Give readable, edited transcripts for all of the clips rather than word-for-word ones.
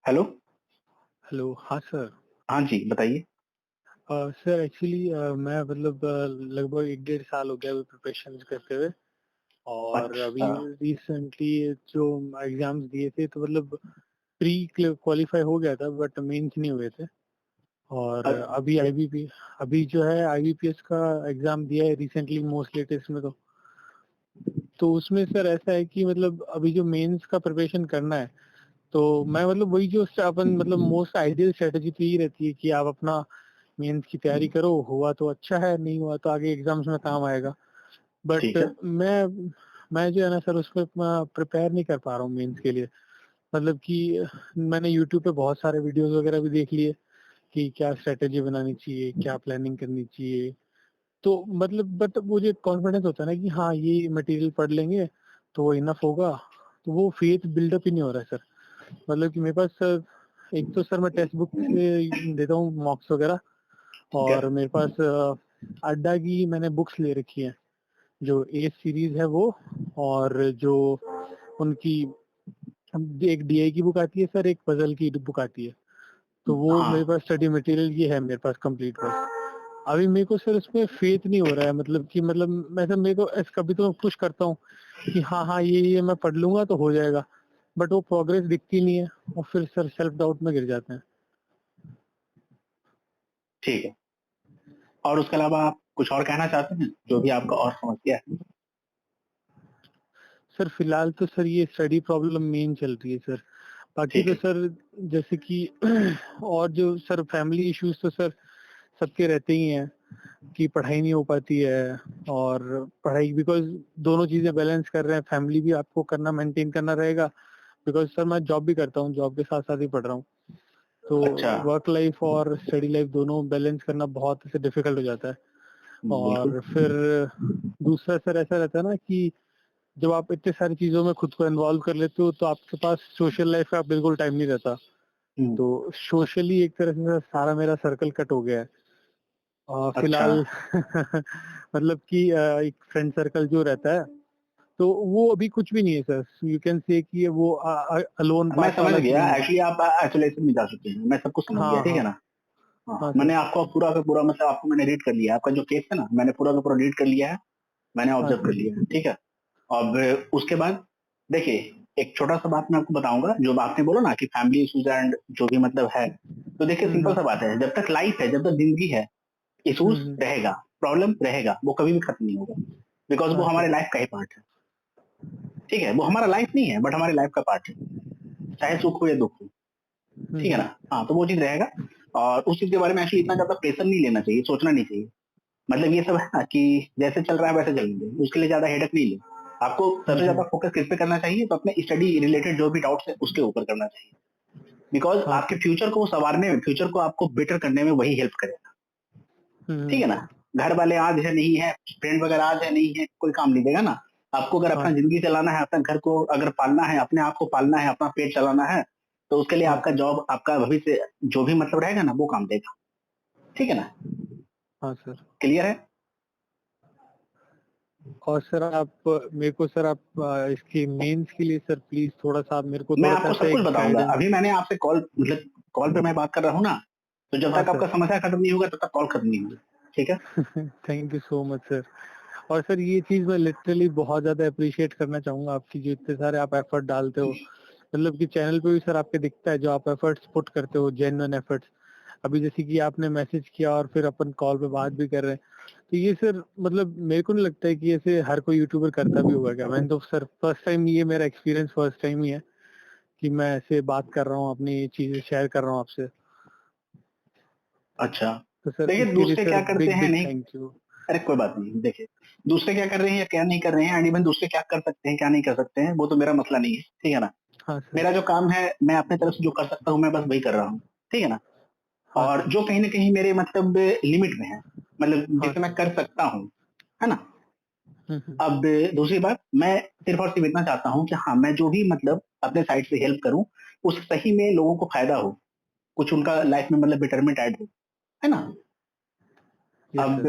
Hello. Hello, हाँ sir. हाँ जी, बताइए। सर एक्चुअली मैं मतलब लगभग 1 डेढ़ साल हो गया अभी प्रिपरेशन करते हुए और अभी अच्छा। रिसेंटली जो एग्ज़ाम्स दिए थे तो मतलब प्री क्वालीफाई हो गया था बट मेंस नहीं हुए थे और अ, अभी जो है आईबीपीएस का एग्ज़ाम दिया है रिसेंटली मोस्ट लेटेस्ट में तो उसमें सर ऐसा है कि मतलब अभी जो मेंस का प्रिपरेशन करना है, तो मैं मतलब वही जो अपन मतलब मोस्ट आइडियल स्ट्रैटेजी तो यही रहती है कि आप अपना मेंस की तैयारी करो, हुआ तो अच्छा है, नहीं हुआ तो आगे एग्ज़ाम्स में काम आएगा। बट ठीक है। मैं जो है ना सर उसमें इतना प्रिपेयर नहीं कर पा रहा हूँ मेंस के लिए। मतलब कि मैंने यूट्यूब पे बहुत सारे वीडियोज़ वगैरह भी देख लिए कि क्या स्ट्रैटेजी बनानी चाहिए, क्या प्लानिंग करनी चाहिए। तो मतलब बट वो जो कॉन्फिडेंस होता है ना कि हाँ, ये मटेरियल पढ़ लेंगे, तो वो इनफ होगा, तो वो फेथ बिल्डअप ही नहीं हो रहा है सर। मतलब कि मेरे पास सर एक तो सर मैं टेक्स्ट बुक से देता हूँ मॉक्स वगैरह ठीक है। और मेरे पास अड्डा की मैंने बुक्स ले रखी हैं, जो ए सीरीज़ है वो और जो उनकी एक डीआई की बुक आती है सर, एक पज़ल की बुक आती है। तो वो मेरे हाँ। पास स्टडी मटेरियल ये है मेरे पास कंप्लीट बस। अभी मेरे को सर उसमें फेथ नहीं हो रहा है मतलब कि मतलब मैं सर मेरे को कभी तो मैं पुश करता हूँ कि हाँ, हाँ, ये मैं पढ़ लूँगा तो हो जाएगा। बट वो प्रोग्रेस दिखती नहीं है और फिर सर सेल्फ डाउट में गिर जाते हैं। ठीक है। और उसके अलावा आप कुछ और कहना चाहते हैं, जो भी आपका और समस्या है? सर फिलहाल तो सर ये स्टडी प्रॉब्लम मेन चल रही है सर। बाकी ठीक तो है। सर जैसे कि और जो सर फैमिली इश्यूज़ तो सर सबके रहते ही हैं कि पढ़ाई नहीं हो पाती है और पढ़ाई बिकॉज़ दोनों चीज़ें बैलेंस कर रहे हैं, फैमिली भी आपको करना मेंटेन करना रहेगा बिकॉज़ सर मैं जॉब भी करता हूँ, जॉब के साथ-साथ ही पढ़ रहा हूँ। तो अच्छा। वर्क लाइफ़ और स्टडी लाइफ़ दोनों बैलेंस करना बहुत ऐसे डिफ़िकल्ट हो जाता है। बिल्कुल। और फिर दूसरा सर ऐसा रहता है ना कि जब आप इतनी सारी चीज़ों में खुद को इन्वॉल्व कर लेते हो, तो आपके पास सोशल लाइफ़ का बिल्कुल टाइम नहीं रहता। हुँ। तो सोशली एक तरह से सारा मेरा सर्कल कट हो गया है। अच्छा। फिलहाल मतलब कि एक फ्रेंड सर्कल जो रहता है, तो वो अभी कुछ भी नहीं है सर। यू कैन से कि वो अलोन मैं पाथ समझ वाला गया, सीन है। एक्चुअली आप आइसोलेशन में जा चुके हैं, मैं सब कुछ समझ गया, हाँ, ठीक है हाँ। ना? हाँ, हाँ मैंने सर। आपको पूरा का पूरा मतलब आपको मैंने रीड कर लिया है, आपका जो केस है ना, मैंने पूरा का पूरा रीड कर लिया है, मैंने हाँ ऑब्ज़र्व कर सर। लिया है, ठीक है? अब उसके बाद देखिए, एक छोटा-सा बात मैं आपको बताऊँगा, जो आपने बोला ना कि फैमिली इश्यूज़ एंड जो भी मतलब है, तो देखिए हुँ, सिंपल हुँ। सा बात है, जब तक लाइफ़ है, जब तक ज़िंदगी है, हुँ, इश्यूज़ हुँ। रहेगा, प्रॉब्लम रहेगा, वो कभी भी खत्म नहीं होगा, बिकॉज़ वो हाँ हमारे सर। लाइफ़ का ही पार्ट है, ठीक है? वो हमारा लाइफ़ नहीं है, बट हमारी लाइफ़ का पार्ट है, चाहे सुख हो या दुःख हो, हुँ, ठीक है हुँ। ना? हाँ, तो वो चीज़ रहेगा और उस चीज़ के बारे में एक्चुअली इतना ज़्यादा प्रेशर नहीं लेना चाहिए, सोचना नहीं चाहिए। मतलब ये सब है ना कि जैसे चल रहा है वैसे चलने दो, उसके लिए ज़्यादा हेडेक नहीं लो। आपको हुँ, सबसे ज़्यादा हुँ। फ़ोकस किस पे करना चाहिए? तो अपने स्टडी रिलेटेड जो भी डाउट्स हैं, उसके ऊपर करना चाहिए। बिकॉज़ हाँ आपके सर। फ्यूचर को सँवारने में, फ्यूचर को आपको बेटर करने में वही हेल्प करेगा। हुँ, ठीक हुँ। है ना? घर वाले आज है, नहीं है, फ्रेंड वगैरह आज है, नहीं है, कोई काम नहीं देगा ना। आपको अगर हाँ अपना सर। ज़िंदगी चलाना है, अपने घर को अगर पालना है, अपने आप को पालना है, अपना पेट चलाना है, तो उसके लिए हाँ आपका सर। जॉब, आपका भविष्य जो भी मतलब रहेगा ना, वो काम देगा। ठीक है ना? हाँ सर। क्लियर है? और सर आप मेरे को सर आप इसकी मेंस के लिए सर प्लीज़ थोड़ा-सा आप मेरे को मैं थोड़ा-सा आपको ऐसा सब कुछ एक बताऊँगा। गाइडेंस। अभी मैंने आपसे कॉल मतलब कॉल पे मैं बात कर रहा हूँ ना, तो जब हाँ तक आपका सर। समस्या खत्म नहीं होगा, तब तक कॉल खत्म नहीं होगी। ठीक है? Thank you so much sir. और सर ये चीज़ मैं लिटरली बहुत ज़्यादा एप्रिशिएट करना चाहूँगा आपकी जो इतने सारे आप एफर्ट डालते हो। मतलब कि चैनल पे भी सर आपके दिखता है जो आप एफर्ट्स पुट करते हो, जेन्युइन एफर्ट्स। अभी जैसे कि आपने मैसेज किया और फिर अपन कॉल पे बात भी कर रहे हैं। तो ये सर मतलब मेरे को नहीं लगता है कि ऐसे हर कोई यूट्यूबर करता भी होगा क्या? मैंने तो सर फर्स्ट टाइम ये मेरा एक्सपीरियंस फर्स्ट टाइम ही है कि मैं ऐसे बात कर रहा हूँ, अपनी चीज़ें शेयर कर रहा हूँ आपसे। अच्छा। तो सर देखिए इसके लिए दूसरे सर क्या करते बिग हैं बिग नहीं, थैंक यू। अरे कोई बात नहीं। देखिए, दूसरे क्या कर रहे हैं या क्या नहीं कर रहे हैं एंड इवन दूसरे क्या कर सकते हैं, क्या नहीं कर सकते हैं, वो तो मेरा मसला नहीं है। ठीक है ना? हाँ सर। मेरा जो काम है, मैं अपनी तरफ से जो कर सकता हूँ, मैं बस वही कर रहा हूँ। ठीक है ना? हाँ और सर। जो कहीं न कहीं मेरे मतलब लिमिट में है, मतलब हाँ जिसे मैं सर। कर सकता हूँ। है ना? हुँ, हुँ। अब दूसरी बात, मैं सिर्फ़ और सिर्फ़ इतना चाहता हूँ कि हाँ, मैं जो भी मतलब अपने साइड से हेल्प करूँ, उस सही में लोगों को फ़ायदा हो, कुछ उनका लाइफ़ में मतलब बेटरमेंट ऐड हो, है ना? यस अब सर।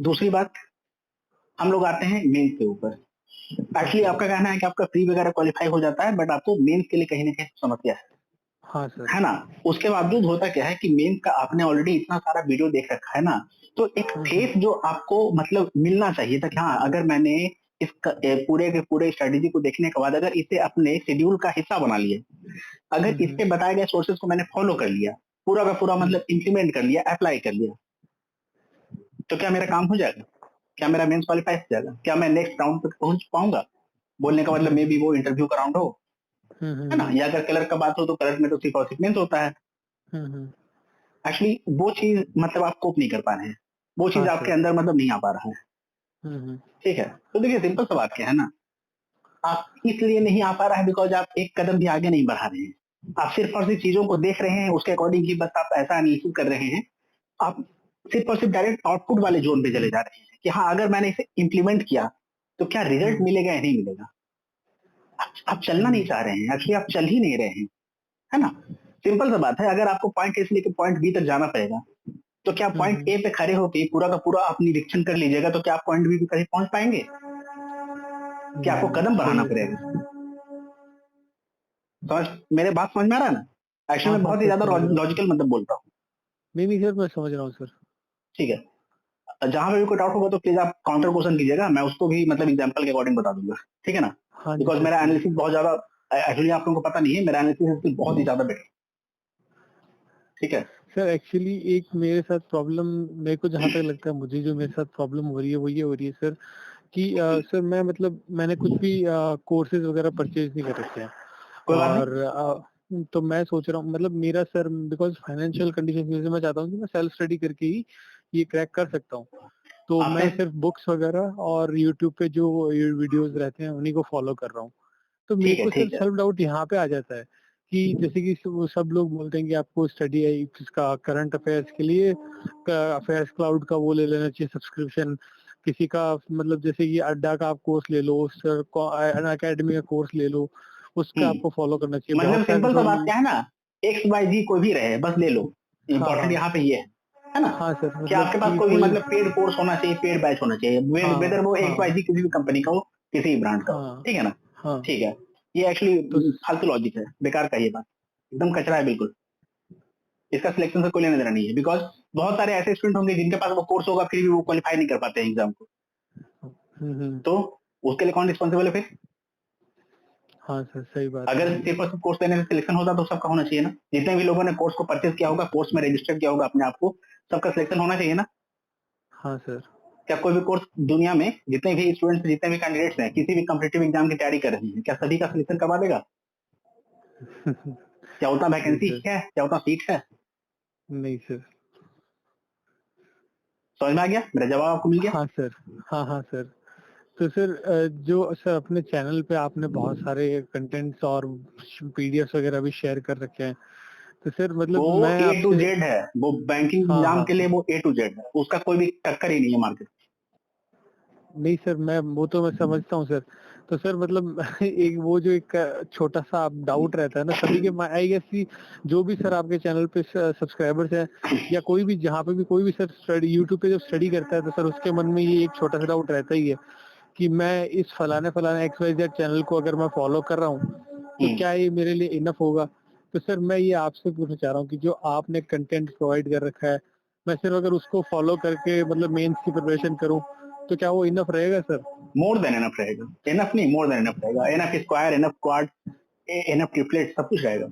दूसरी बात, हम लोग आते हैं मेंस के ऊपर। हाँ एक्चुअली सर। आपका कहना है कि आपका प्री वगैरह क्वालीफाई हो जाता है, बट आपको मेंस के लिए कहीं न कहीं समस्या है। हाँ सर। है ना? उसके बावजूद होता क्या है कि मेंस का आपने ऑलरेडी इतना सारा वीडियो देख रखा है ना, तो एक हुँ। फेस जो आपको मतलब मिलना चाहिए था कि हाँ, अगर मैंने पूरे के पूरे स्ट्रैटेजी को देखने के बाद अगर इसे अपने शेड्यूल का हिस्सा बना लिया, अगर हुँ। इसके बताए गए सोर्सेज़ को मैंने फॉलो कर लिया, पूरा का पूरा हुँ। मतलब इम्प्लीमेंट कर लिया, अप्लाई कर लिया, तो क्या मेरा काम हो जाएगा? क्या मेरा मेंस क्वालीफाई हो जाएगा? क्या मैं नेक्स्ट राउंड तक पहुँच पाऊँगा? बोलने का मतलब हुँ, मे हुँ। बी वो इंटरव्यू का राउंड हो, हुँ, हुँ, है ना? हुँ। या अगर क्लर्क का बात हो तो क्लर्क में तो सिर्फ और सिर्फ मेंस होता है। हुँ, हुँ। एक्चुअली वो चीज़ मतलब आप कोप नहीं कर पा रहे हैं। वो चीज़ हाँ आपके सर। अंदर मतलब नहीं आ पा रहा है। हुँ, हुँ। ठीक है? तो देखिए सिंपल सा बात क्या है ना, आप इसलिए नहीं आ पा रहा है बिकॉज़ आप एक कदम भी आगे नहीं बढ़ा रहे हैं। आप सिर्फ़ और सिर्फ़ चीज़ों को देख रहे हैं, उसके अकॉर्डिंग ही बस आप ऐसा एनालिसिस कर रहे हैं। आप सिर्फ़ और सिर्फ़ डायरेक्ट आउटपुट वाले ज़ोन पे चले जा रहे हैं कि हाँ, अगर मैंने इसे इम्प्लीमेंट किया, तो क्या रिज़ल्ट हुँ, मिलेगा या नहीं मिलेगा? आप चलना नहीं हुँ। चाह रहे हैं, एक्चुअली आप चल ही नहीं रहे हैं, है ना? सिंपल सा बात है, अगर आपको पॉइंट ए से लेके पॉइंट बी तक जाना पड़ेगा, तो क्या हुँ, पॉइंट हुँ। ए पे खड़े होके पूरा का पूरा आप निरीक्षण कर लीजिएगा, तो क्या आप पॉइंट बी पे कहीं पहुँच पाएँगे? क्या आपको कदम सही बढ़ाना है सर। पड़ेगा? समझ मेरे बात समझ में आ रहा है ना? एक्चुअली हाँ, मैं हाँ बहुत ही सर ज़्यादा समझ रहा हूँ। लॉजिकल मतलब बोलता हूँ, नहीं, नहीं सर मैं समझ रहा हूँ सर। ठीक है? जहाँ पे भी कोई डाउट होगा तो प्लीज़ आप काउंटर क्वेश्चन कीजिएगा, मैं उसको भी मतलब एग्ज़ाम्पल के अकॉर्डिंग बता दूँगा, ठीक है ना? हाँ जी बिकॉज़ सर, मेरा ठीक है। एनालिसिस बहुत ज़्यादा एक्चुअली आप लोगों को पता नहीं है, मेरा एनालिसिस स्किल बहुत ही ज़्यादा बेटर है, ठीक है? सर एक्चुअली एक मेरे साथ प्रॉब्लम मेरे को जहाँ तक लगता है मुझे जो मेरे साथ प्रॉब्लम हो रही है वो ये हो रही है सर कि सर मैं मतलब मैंने कुछ भी कोर्सेज़ वग़ैरह परचेज़ नहीं कर रखे हैं कोई बात नहीं, और तो मैं सोच रहा हूँ मतलब मेरा सर बिकॉज़ फाइनेंशियल कंडीशन की वज़ह से मैं चाहता हूँ कि मैं सेल्फ स्टडी करके ही ये क्रैक कर सकता हूँ। तो आपने मैं सिर्फ़ बुक्स वग़ैरह और यूट्यूब पे जो ये वीडियोज़ रहते हैं उन्हीं को फ़ॉलो कर रहा हूँ। तो मेरे को सर ठीक है, सेल्फ डाउट यहाँ पे आ जाता है कि जैसे कि वो सब लोग बोलते हैं कि आपको स्टडी है इसका करंट अफेयर्स के लिए अफेयर्स क्लाउड का वो ले लेना चाहिए सब्सक्रिप्शन किसी का मतलब जैसे ये अड्डा का आप कोर्स ले लो अन अकेडमी का कोर्स ले लो उसका हुँ। आपको फॉलो करना चाहिए मतलब बहुत सारे सिंपल सा जो बात क्या है ना, एक्स, वाई, ज़ेड कोई भी रहे, बस ले लो। हाँ इम्पोर्टेंट हाँ यहाँ पे ये है ना? हाँ सर कि मतलब आपके पास कि कोई भी कोई मतलब पेड कोर्स होना चाहिए, पेड बैच होना चाहिए, वेदर हाँ वो एक्स, वाई, हाँ ज़ेड किसी भी कंपनी का हो, किसी भी ब्रांड का हो, हाँ ठीक है ना? हाँ ठीक है। ये एक्चुअली तो फालतू लॉजिक है, बेकार का ये बात। एकदम कचरा है बिल्कुल। इसका सिलेक्शन से कोई लेना-देना नहीं है बिकॉज़ बहुत सारे ऐसे स्टूडेंट होंगे जिनके पास वो कोर्स होगा, फिर भी वो क्वालीफाई नहीं कर पाते हैं एग्ज़ाम को। हुँ। तो उसके लिए कौन रिस्पॉन्सिबल है फिर? हाँ सर सही बात अगर है। सिर्फ और सिर्फ कोर्स लेने से सिलेक्शन होता तो सबका होना चाहिए ना। जितने भी लोगों ने कोर्स को परचेज़ किया होगा, कोर्स में रजिस्टर किया होगा अपने आप को, सबका सिलेक्शन होना चाहिए ना। हाँ सर। क्या कोई भी कोर्स दुनिया में जितने भी स्टूडेंट्स, जितने भी कैंडिडेट्स हैं, किसी भी कॉम्पिटिटिव एग्जाम की तैयारी कर रहे हैं, क्या सभी का सिलेक्शन करवा देगा? क्या उतना नहीं वैकेंसी सर, है? क्या उतना सीट है? नहीं सर। समझ में आ गया? मेरा जवाब आपको मिल गया? हाँ सर। हाँ, हाँ सर। तो सर जो सर अपने चैनल पे आपने बहुत सारे कंटेंट्स और पीडीएफ्स वगैरह भी शेयर कर रखे हैं। तो सर वो मतलब मैं ए टू आपसे जेड है। वो बैंकिंग हाँ, एग्जाम हाँ। के लिए वो ए टू जेड है। उसका कोई भी टक्कर ही नहीं है मार्केट नहीं सर मैं वो तो मैं समझता हूँ सर। तो सर मतलब एक वो जो एक छोटा-सा डाउट रहता है ना सभी के आई गेस कि जो भी सर आपके चैनल पे सब्सक्राइबर्स हैं या कोई भी जहाँ पे भी कोई भी सर स्टडी यूट्यूब पे जब स्टडी करता है तो सर उसके मन में ये एक छोटा-सा डाउट रहता ही है। कि मैं इस फलाने-फलाने एक्स-वाई-ज़ेड चैनल को अगर मैं फ़ॉलो कर रहा हूँ, तो हुँ। क्या ये मेरे लिए इनफ होगा? तो सर मैं ये आपसे पूछना चाह रहा हूँ कि जो आपने कंटेंट प्रोवाइड कर रखा है, मैं सिर्फ़ अगर उसको फ़ॉलो करके मतलब मेंस की प्रिपरेशन करूँ, तो क्या वो इनफ रहेगा सर? मोर देन इनफ रहेगा। इनफ नहीं, मोर देन इनफ रहेगा। Enough square, enough quad, enough triplet सब कुछ रहेगा।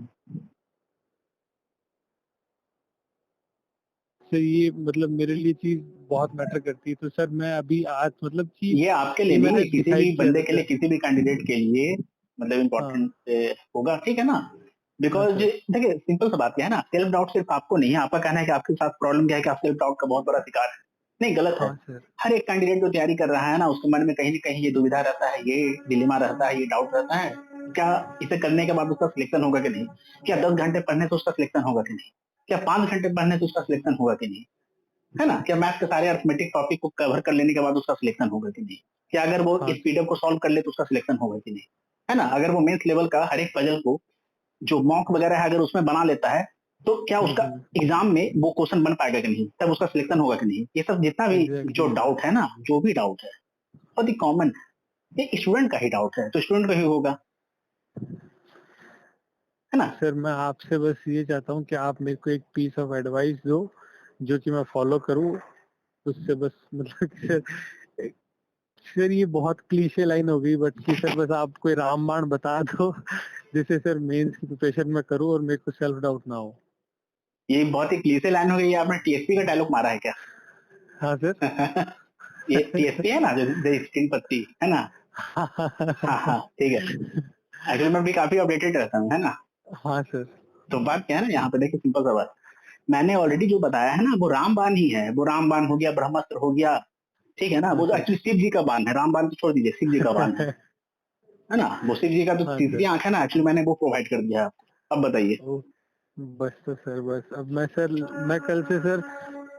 सर ये मतलब मेरे लिए चीज़ बहुत मैटर करती है, तो सर मैं अभी आज मतलब कि ये आपके लिए ये नहीं, मैंने ये किसी भी डिसाइड किया बंदे था के लिए, सर। किसी भी कैंडिडेट के लिए मतलब हाँ, इम्पोर्टेंट होगा, ठीक है ना? हाँ बिकॉज़ सर। देखिए सिंपल सा बात क्या है ना, सेल्फ डाउट सिर्फ आपको नहीं है, आपका कहना है कि आपके साथ प्रॉब्लम क्या है कि आप सेल्फ डाउट का बहुत बड़ा शिकार हैं। नहीं, गलत है। हाँ सर। हर एक कैंडिडेट जो तैयारी कर रहा है ना, उसके मन में कहीं न कहीं ये दुविधा रहता है, ये डिलेमा रहता है, ये डाउट रहता है, क्या इसे करने के बाद उसका सिलेक्शन होगा कि नहीं? क्या 10 घंटे पढ़ने से उसका सिलेक्शन होगा कि नहीं? क्या 5 घंटे पढ़ने से उसका सिलेक्शन होगा कि नहीं? है ना? क्या मैथ के सारे अरिथमेटिक टॉपिक को कवर कर लेने के बाद उसका सिलेक्शन होगा कि नहीं? क्या अगर वो हाँ इस सर। पीडीएफ को सॉल्व कर ले तो उसका सिलेक्शन होगा कि नहीं? है ना? अगर वो मेंस लेवल का हर एक पजल को जो मॉक वगैरह है अगर उसमें बना लेता है, तो क्या हुँ, उसका हुँ। एग्ज़ाम में वो क्वेश्चन बन पाएगा कि नहीं? तब उसका सिलेक्शन होगा कि नहीं? ये सब जितना भी जो एग्ज़ैक्टली सर। डाउट है ना, जो भी डाउट है, बहुत ही कॉमन है। ये स्टूडेंट का ही डाउट है, तो स्टूडेंट का ही होगा, है ना? सर मैं आपसे बस ये चाहता हूँ कि आप मेरे को एक पीस ऑफ एडवाइस दो, जो कि मैं फॉलो करूँ। उससे बस मतलब कि सर ये बहुत क्लीशे लाइन हो गई, बट कि सर बस आप कोई रामबाण बता दो जिससे सर मेंस की प्रिपरेशन मैं करूँ और मेरे को सेल्फ डाउट ना हो। ये बहुत ही क्लीशे लाइन हो गई, आपने टीएसपी का डायलॉग मारा है क्या? हाँ सर। ये टीएसपी है ना, जो जय स्टिंग पत्ती, है ना? हाँ, हाँ, ठीक है। एक्चुअली मैं भी काफ़ी अपडेटेड रहता हूँ, है ना? हाँ सर। तो बात क्या है ना, यहाँ पे देखिए सिंपल सा बात, मैंने ऑलरेडी जो बताया है ना, वो रामबाण ही है। वो रामबाण हो गया, ब्रह्मास्त्र हो गया, ठीक है ना? हाँ वो तो सर। एक्चुअली शिव जी का बाण है, रामबाण तो छोड़ दीजिए, शिव जी का बाण है ना? वो शिव जी का जो हाँ तीसरी सर। आँख है ना, एक्चुअली मैंने वो प्रोवाइड कर दिया है आपको। अब बताइए। ओ, बस तो सर बस अब मैं कल से सर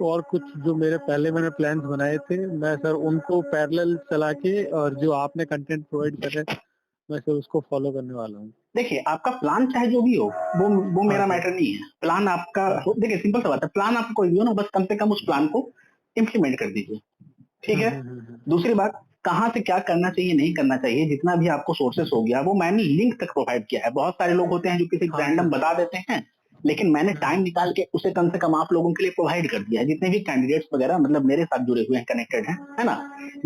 और कुछ जो मेरे पहले मैंने प्लान्स बनाए थे, मैं सर उनको पैरेलल चला के और जो आपने कंटेंट प्रोवाइड कर रहे हैं, मैं सर उसको फॉलो करने वाला हूँ। देखिए, आपका प्लान चाहे जो भी हो, वो हाँ मेरा सर। मैटर नहीं है। प्लान आपका हाँ हो, सर। देखिए सिंपल सा बात है, प्लान आपका कोई भी हो ना, बस कम से कम उस प्लान को इम्प्लीमेंट कर दीजिए, ठीक है? हुँ। दूसरी बात, कहाँ से क्या करना चाहिए, नहीं करना चाहिए, जितना भी आपको सोर्सेस हो गया, वो मैंने लिंक तक प्रोवाइड किया है। बहुत सारे लोग होते हैं जो किसी हाँ रैंडम सर। बता देते हैं, लेकिन मैंने टाइम निकाल के उसे कम से कम आप लोगों के लिए प्रोवाइड कर दिया है। जितने भी कैंडिडेट्स वगैरह मतलब मेरे साथ जुड़े हुए हैं, कनेक्टेड हैं, है ना?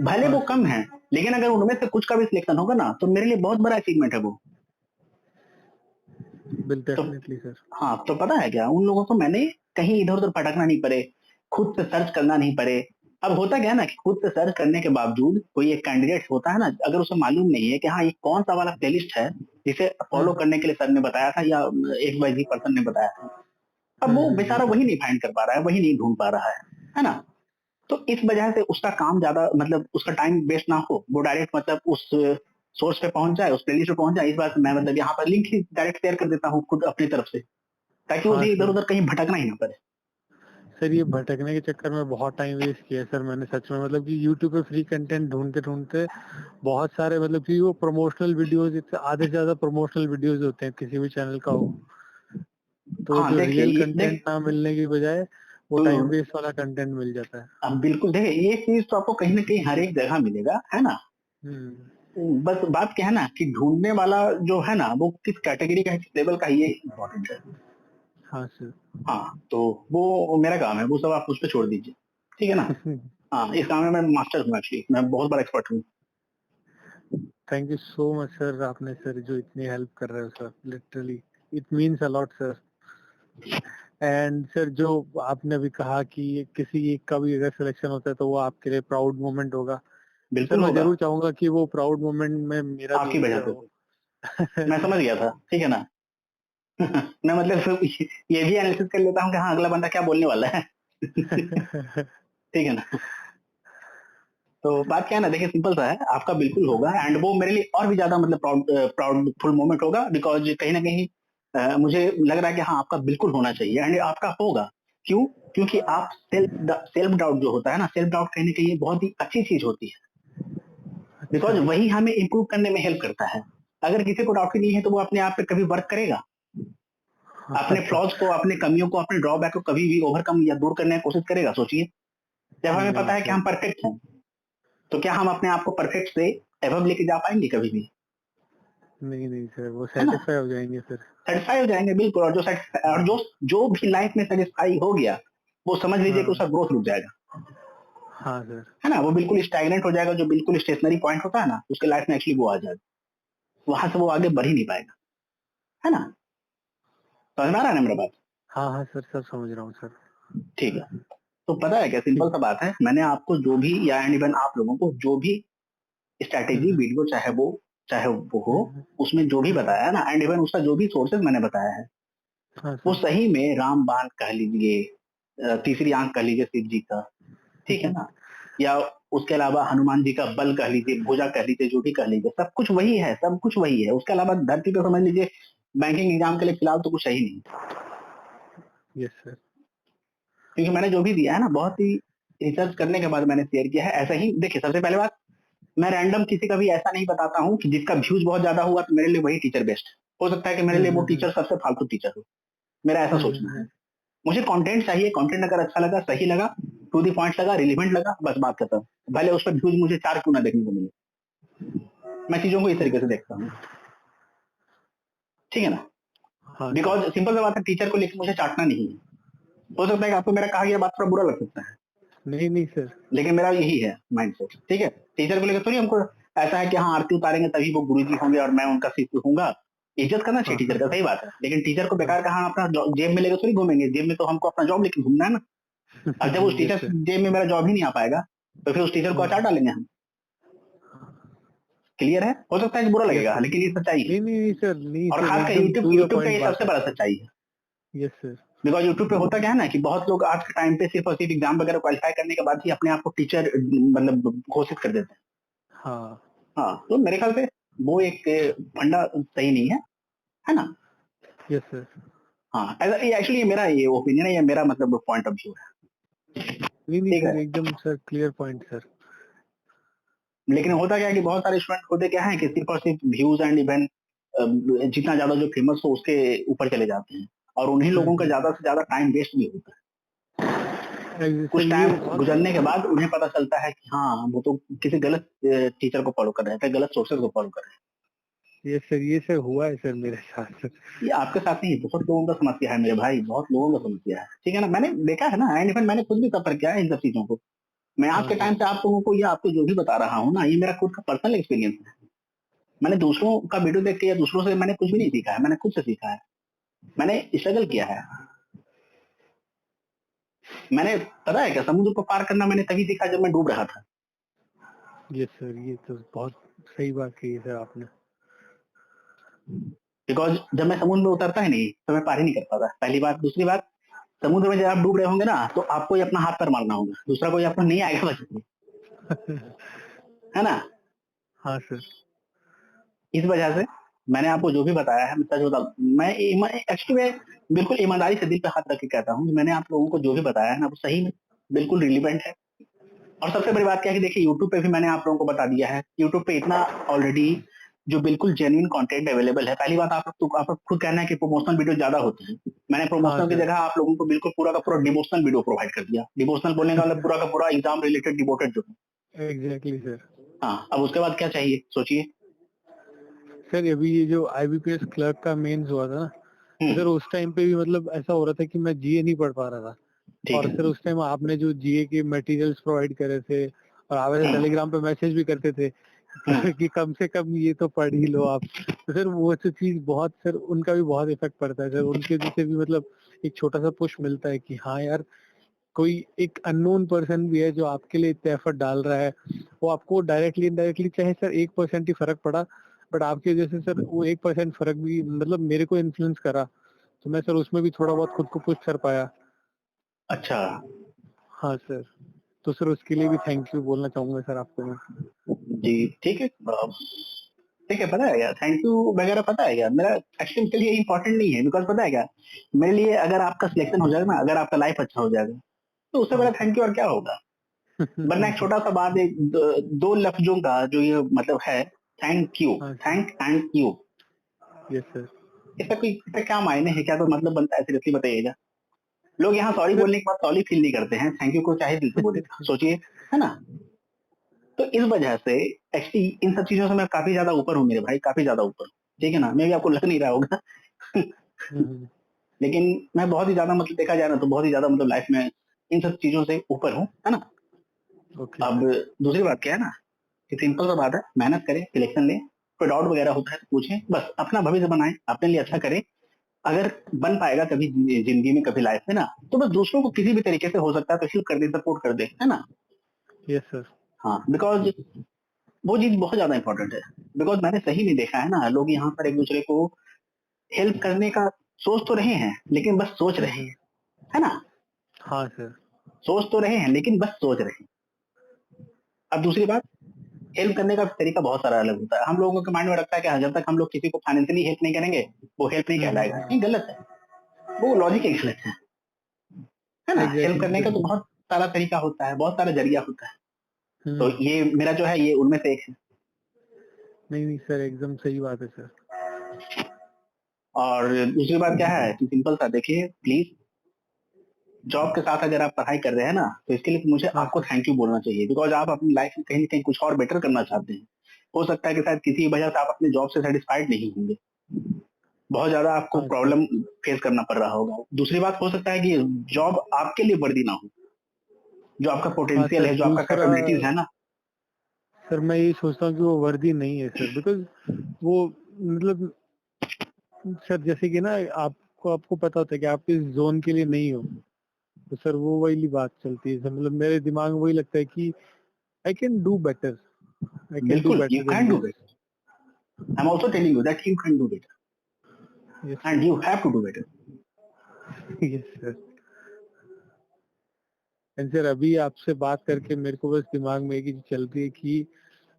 भले हाँ वो सर। कम हैं, लेकिन अगर उनमें से कुछ का भी सिलेक्शन होगा ना, तो मेरे लिए बहुत बड़ा अचीवमेंट है वो। बिल तो डेफिनिटली सर। हाँ, तो पता है क्या, उन लोगों को मैंने कहीं इधर-उधर भटकना नहीं पड़े, खुद से सर्च करना नहीं पड़े। अब होता क्या है ना कि खुद से सर्च करने के बावजूद कोई एक कैंडिडेट होता है ना, अगर उसे मालूम नहीं है कि हाँ, ये कौन-सा वाला प्लेलिस्ट है, जिसे फॉलो करने के लिए सर ने बताया था या एक्स-वाई-ज़ेड पर्सन ने बताया था। अब वो बेचारा वही नहीं फाइंड कर पा रहा है, वही नहीं ढूँढ पा रहा है ना? तो इस वजह से उसका काम ज़्यादा मतलब उसका टाइम वेस्ट ना हो, वो डायरेक्ट मतलब उस सोर्स पे पहुँच जाए, उस प्लेलिस्ट पे पहुँच जाए। इस बात से मैं मतलब यहाँ पर लिंक ही डायरेक्ट शेयर कर देता हूँ खुद अपनी तरफ से, ताकि हाँ उसे सर। इधर-उधर कहीं भटकना ही ना पड़े। सर ये भटकने के चक्कर में बहुत टाइम वेस्ट किया है सर मैंने सच में, मतलब कि यूट्यूब पे फ्री कंटेंट ढूँढते-ढूँढते बहुत सारे मतलब कि वो प्रमोशनल वीडियोज़ इतने आधे से ज़्यादा प्रमोशनल वीडियोज़ होते हैं किसी भी चैनल का हो। तो हाँ, जो देखिए रियल ये कंटेंट ना मिलने की बजाय वो टाइम हुँ, वेस्ट वाला कंटेंट मिल जाता है। बिल्कुल देखिए ये चीज़ तो आपको कहीं न कहीं हर एक जगह मिलेगा, है ना? हुँ। बस बात क्या है ना कि ढूँढने वाला जो है ना, वो किस कैटेगरी का है, किस लेवल का है, ये इम्पोर्टेंट है। हाँ सर। हाँ, तो वो मेरा काम है, वो सब आप मुझ पे छोड़ दीजिए, ठीक है ना? हाँ, इस काम में मैं मास्टर हूँ एक्चुअली, मैं बहुत बड़ा एक्सपर्ट हूँ। Thank you so much sir, आपने सर जो इतनी हेल्प कर रहे हो sir, literally it means a lot sir. And sir जो आपने अभी कहा कि किसी एक का भी अगर सिलेक्शन होता है तो वो आपके लिए प्राउड मोमेंट होगा। सर बिल्कुल मैं होगा, ज़रूर चाहूँगा कि वो प्राउड मोमेंट में मेरा भी आपकी वजह हिस्सा से हो। हो। मैं समझ गया था, ठीक है ना? मैं मतलब सिर्फ़ ये भी एनालिसिस कर लेता हूँ कि हाँ, अगला बंदा क्या बोलने वाला है। ठीक है ना? तो बात क्या है ना, देखिए सिंपल सा है, आपका बिल्कुल होगा एंड वो मेरे लिए और भी ज़्यादा मतलब प्राउडफुल मोमेंट होगा, बिकॉज़ कहीं न कहीं मुझे लग रहा है कि हाँ, आपका बिल्कुल होना चाहिए एंड आपका होगा। क्यों? क्योंकि आप सेल्फ डाउट जो होता है ना, सेल्फ डाउट कहीं न कहीं बहुत ही अच्छी चीज़ होती है, बिकॉज़ अच्छा। वही हमें इम्प्रूव करने में हेल्प करता है। अगर किसी को डाउट ही नहीं है, तो वो अपने आप पे कभी वर्क करेगा? अपने फ्लॉज़ को, अपने कमियों को, अपने ड्रॉबैक को कभी भी ओवरकम या दूर करने की कोशिश करेगा? सोचिए। जब हमें नहीं पता है कि सर। हम परफेक्ट हैं, तो क्या हम अपने आप को परफेक्ट से एबव लेके जा पाएँगे कभी भी? नहीं सर, वो है ना? सैटिस्फाई हो जाएँगे फिर। सैटिस्फाई हो जाएँगे बिल्कुल, और जो जो भी लाइफ़ में सैटिस्फाई हो गया, वो समझ लीजिए कि हाँ। उसका ग्रोथ रुक जाएगा। हाँ सर। है ना? वो बिल्कुल स्टैग्नेंट हो जाएगा, जो बिल्कुल स्टेशनरी पॉइंट होता है ना, उसके लाइफ़ में एक्चुअली वो आ जाएगा। वहाँ से वो आगे बढ़ ही नहीं पाएगा। है ना? समझ में आ रहा है ना मेरा बात? हाँ सर, सब समझ रहा हूँ सर। ठीक है। तो पता है क्या, सिंपल ठीक। सा बात है, मैंने आपको जो भी या एंड इवन आप लोगों को जो भी हुँ, स्ट्रैटेजी हुँ। वीडियो चाहे वो हो, हुँ, हुँ। उसमें जो भी हुँ, हुँ। बताया है ना एंड इवन उसका जो भी सोर्सेज़ मैंने बताया है, हाँ वो सर। सही में रामबाण कह लीजिए, तीसरी आँख कह लीजिए शिव जी का, ठीक है ना? या उसके अलावा हनुमान जी का बल कह लीजिए, भुजा कह लीजिए, जो भी कह लीजिए, सब कुछ वही है, सब कुछ वही है। उसके अलावा धरती पे समझ लीजिए बैंकिंग एग्ज़ाम के लिए फिलहाल तो कुछ है ही नहीं। Yes sir. क्योंकि मैंने जो भी दिया है ना, बहुत ही रिसर्च करने के बाद मैंने शेयर किया है। ऐसा ही देखिए, सबसे पहली बात, मैं रैंडम किसी का भी ऐसा नहीं बताता हूँ कि जिसका व्यूज़ बहुत ज़्यादा हुआ तो मेरे लिए वही टीचर बेस्ट है। हो सकता है कि मेरे हुँ, लिए वो हुँ, हुँ। टीचर सबसे फालतू टीचर हो। मेरा ऐसा हुँ, हुँ, सोचना है। हुँ। मुझे कंटेंट चाहिए, कंटेंट अगर अच्छा लगा, सही लगा, टू द पॉइंट लगा, रिलेवेंट लगा, बस बात खत्म। भले उस पे व्यूज़ मुझे 4 क्यों ना देखने को मिले। मैं चीज़ों को इस यस तरीके से सर। देखता हूँ। ठीक है ना? हाँ सर। बिकॉज़ सिंपल सा बात है, टीचर को लेके मुझे चाटना नहीं है। हो सकता है कि आपको मेरा कहा गया बात थोड़ा बुरा लग सकता है, नहीं सर। लेकिन मेरा यही है माइंडसेट, ठीक है? टीचर को लेकर थोड़ी हमको ऐसा है कि हाँ, आरती उतारेंगे तभी वो गुरुजी होंगे और मैं उनका शिष्य हूँगा। इज़्ज़त करना चाहिए हाँ, टीचर का, सही बात है। लेकिन टीचर को हाँ। बेकार का हाँ, अपना जेब में लेके थोड़ी घूमेंगे, जेब में तो हमको अपना जॉब लेके घूमना है ना। अब जब उस यस टीचर सर। जेब में मेरा जॉब ही नहीं आ पाएगा, तो फिर उस टीचर को हुँ, अचार डालेंगे हम। क्लियर है? हो सकता है कि बुरा यस लगेगा, सर। लेकिन ये सच्चाई है। नहीं और सर, खासकर एकदम यूट्यूब टू द यूट्यूब का पॉइंट ये सबसे बात है। बड़ा सच्चाई है। Yes sir. बिकॉज़ यूट्यूब पे होता क्या है ना कि बहुत लोग आज के टाइम पे सिर्फ़ और सिर्फ़ एग्ज़ाम वगैरह क्वालीफाई करने के बाद ही अपने आप को टीचर मतलब घोषित कर देते हैं। हाँ, हाँ, तो मेरे ख्याल से वो एक फंडा सही नहीं है ना? Yes sir. हाँ, ऐसा ये एक्चुअली ये मेरा ये ओपिनियन है, ये मेरा मतलब पॉइंट ऑफ व्यू है, नहीं ठीक सर, है? एकदम सर क्लियर पॉइंट सर। लेकिन होता क्या है कि बहुत सारे स्टूडेंट होते क्या हैं कि सिर्फ़ और सिर्फ़ व्यूज़ एंड इवन जितना ज़्यादा जो फेमस हो उसके ऊपर चले जाते हैं और उन्हीं हुँ, लोगों का हुँ। ज़्यादा से ज़्यादा टाइम वेस्ट भी होता है। सर कुछ ये टाइम बहुत गुज़रने के बाद उन्हें पता चलता है कि हाँ, वो तो किसी गलत टीचर को फ़ॉलो कर रहे थे, गलत सोर्सेज़ को फ़ॉलो कर रहे हैं। ये सर हुआ है सर मेरे साथ सर। ये आपके साथ नहीं, बहुत लोगों का समस्या है मेरे भाई, बहुत लोगों का समस्या है, ठीक है ना? मैंने देखा है ना एंड इवन मैंने खुद भी सफ़र किया है इन सब चीज़ों को। मैं आज हाँ के सर। टाइम पे आप लोगों को या आपको जो भी बता रहा हूँ ना, ये मेरा खुद का पर्सनल एक्सपीरियंस है। मैंने दूसरों का वीडियो देख के या दूसरों से मैंने कुछ भी नहीं सीखा है, मैंने खुद से सीखा है। मैंने स्ट्रगल किया है। मैंने पता है क्या समुद्र को पार करना मैंने तभी सीखा जब मैं डूब रहा था। यस सर, ये तो बहुत सही बात कही है सर आपने। बिकॉज़ जब मैं समुद्र में उतरता ही नहीं, तो मैं पार ही नहीं कर पाता, पहली बात। दूसरी बात, समुद्र में जब आप डूब रहे होंगे ना, तो आपको ही अपना हाथ-पैर मारना होगा, दूसरा कोई आपको नहीं आएगा बचाने, है ना? हाँ सर। इस वजह से मैंने आपको जो भी बताया है, मैं सच बताऊँ मैं एक्चुअली मैं बिल्कुल ईमानदारी से दिल पे हाथ रख के कहता हूँ, मैंने आप लोगों को जो भी बताया है ना, वो सही में बिल्कुल रिलेवेंट है। और सबसे बड़ी बात क्या है कि देखिए यूट्यूब पे भी मैंने आप लोगों को बता दिया है। यूट्यूब पे इतना ऑलरेडी जो बिल्कुल जेन्युइन कंटेंट अवेलेबल है। पहली बात आपका खुद कहना है कि प्रमोशनल वीडियो ज़्यादा होते हैं। मैंने हाँ प्रमोशनल की सर। जगह आप लोगों को बिल्कुल पूरा का पूरा डिवोशनल वीडियो प्रोवाइड कर दिया। डिवोशनल बोलने का मतलब पूरा का पूरा एग्ज़ाम रिलेटेड डिवोटेड जो है। Exactly sir. हाँ, अब उसके बाद क्या चाहिए सोचिए? सर अभी ये जो आईबीपीएस क्लर्क का मेंस हुआ था ना, हुँ, तो सर उस टाइम पे भी मतलब ऐसा हो रहा था कि मैं जीए नहीं पढ़ पा रहा था। ठीक और है। सर उस टाइम आपने जो जीए के मटेरियल्स प्रोवाइड करे थे और आप ऐसे हुँ, टेलीग्राम पे मैसेज भी करते थे हुँ, कि कम से कम ये तो पढ़ ही लो आप। तो सर वो सब चीज़ बहुत सर उनका भी बहुत इफ़ेक्ट पड़ता है सर। उनके वजह से भी मतलब एक छोटा-सा पुश मिलता है कि हाँ यार, कोई एक अननोन पर्सन भी है जो आपके लिए इतना एफर्ट डाल रहा है। वो आपको डायरेक्टली इनडायरेक्टली चाहे सर 1% ही फ़र्क पड़ा, बट आपकी वजह से सर वो 1% फ़र्क भी मतलब मेरे को इन्फ्लुएंस करा। तो मैं सर उसमें भी थोड़ा बहुत खुद को पुश कर पाया। अच्छा। हाँ सर। तो सर उसके लिए भी थैंक यू बोलना चाहूँगा सर आपको मैं। जी, ठीक है। ठीक है, पता है क्या? थैंक यू वगैरह पता है क्या? मेरा एक्चुअली के लिए इम्पोर्टेंट नहीं है बिकॉज़ पता है क्या? मेरे लिए अगर आपका सिलेक्शन हो जाएगा ना, अगर आपका लाइफ अच्छा हो जाएगा, तो उससे हाँ बड़ा सर। थैंक यू और क्या होगा? वरना एक छोटा-सा बात एक द 2 लफ्ज़ों का जो ये मतलब है थैंक यू, हाँ sir. Thank and you. Yes sir. इसका क्या मायने है? क्या कोई मतलब बनता है? सीरियसली बताइएगा। लोग यहाँ सॉरी सर बोलने के बाद सॉरी फ़ील नहीं करते हैं, थैंक यू को चाहे दिल से बोलेगा, सोचिए, है ना? तो इस वजह से एक्चुअली इन सब चीज़ों से मैं काफ़ी ज़्यादा ऊपर हूँ मेरे भाई, काफ़ी ज़्यादा ऊपर हूँ, ठीक है ना? मे बी आपको लग नहीं रहा होगा। हुँ, हुँ। लेकिन मैं बहुत ही ज़्यादा मतलब देखा जाए ना तो बहुत ही ज़्यादा मतलब लाइफ़ में इन सब चीज़ों से ऊपर हूँ, है ना? ओके अब सर। दूसरी बात क्या है ना कि सिंपल सा बात है, मेहनत करें, सिलेक्शन लें, कोई डाउट वगैरह होता है तो पूछें, बस अपना भविष्य बनाएँ, अपने लिए अच्छा करें। अगर बन पाएगा कभी ज़िंदगी में, कभी लाइफ़ में ना, तो बस दूसरों को किसी भी तरीके से हो सकता है तो हेल्प कर दें, सपोर्ट कर दें, है ना? Yes sir. हाँ, बिकॉज़ वो चीज़ बहुत ज़्यादा इम्पोर्टेंट है। बिकॉज़ मैंने सही में देखा है ना, लोग यहाँ पर एक-दूसरे को हेल्प करने का सोच तो रहे हैं, लेकिन बस सोच हुँ, रहे हैं, हुँ। है ना? हाँ सर। सोच तो रहे हैं, लेकिन बस सोच रहे हैं। अब दूसरी बात, हेल्प करने का तरीका बहुत सारा अलग होता है। हम लोगों के माइंड में रखता है कि हाँ, जब तक हम लोग किसी को फाइनेंशियली हेल्प नहीं करेंगे, वो हेल्प नहीं हुँ, हुँ, कहलाएगा। हुँ। ये गलत है, वो लॉजिक ही गलत है ना? हेल्प एग्ज़ैक्टली करने का सर। तो बहुत सारा तरीका होता है, बहुत सारा ज़रिया होता है। तो हुँ। ये मेरा जो है, ये उनमें से एक है। नहीं सर, एकदम सही बात है सर। और दूसरी बात क्या है कि सिंपल सा देखिए प्लीज़ जॉब के साथ अगर आप पढ़ाई कर रहे हैं ना, तो इसके लिए मुझे हाँ आपको सर। थैंक यू बोलना चाहिए बिकॉज़ आप अपनी लाइफ़ में कहीं न कहीं कुछ और बेटर करना चाहते हैं। हो सकता है कि शायद किसी वजह से आप अपनी जॉब से सैटिस्फाइड नहीं होंगे। बहुत ज़्यादा आपको हाँ सर। प्रॉब्लम फेस करना पड़ रहा होगा। दूसरी बात हो सकता है कि जॉब आपके लिए वर्दी ना हो, जो आपका हाँ पोटेंशियल सर, है, जो आपका दूसरा कैपेबिलिटीज़ है ना। सर मैं यही सोचता हूँ कि वो वर्दी नहीं है सर, बिकॉज़ वो मतलब सर जैसे कि ना आपको आपको पता होता है कि आप इस ज़ोन के लिए नहीं हो, तो सर वो वाली बात चलती है सर, मतलब मेरे दिमाग में वही लगता है कि I can do better, I can do बिल्कुल, you better then can do this. Better. I am also telling you that you can do better yes and sir, you have to do better. Yes sir. And sir अभी आपसे बात करके मेरे को बस दिमाग में एक ही चीज़ चल रही है कि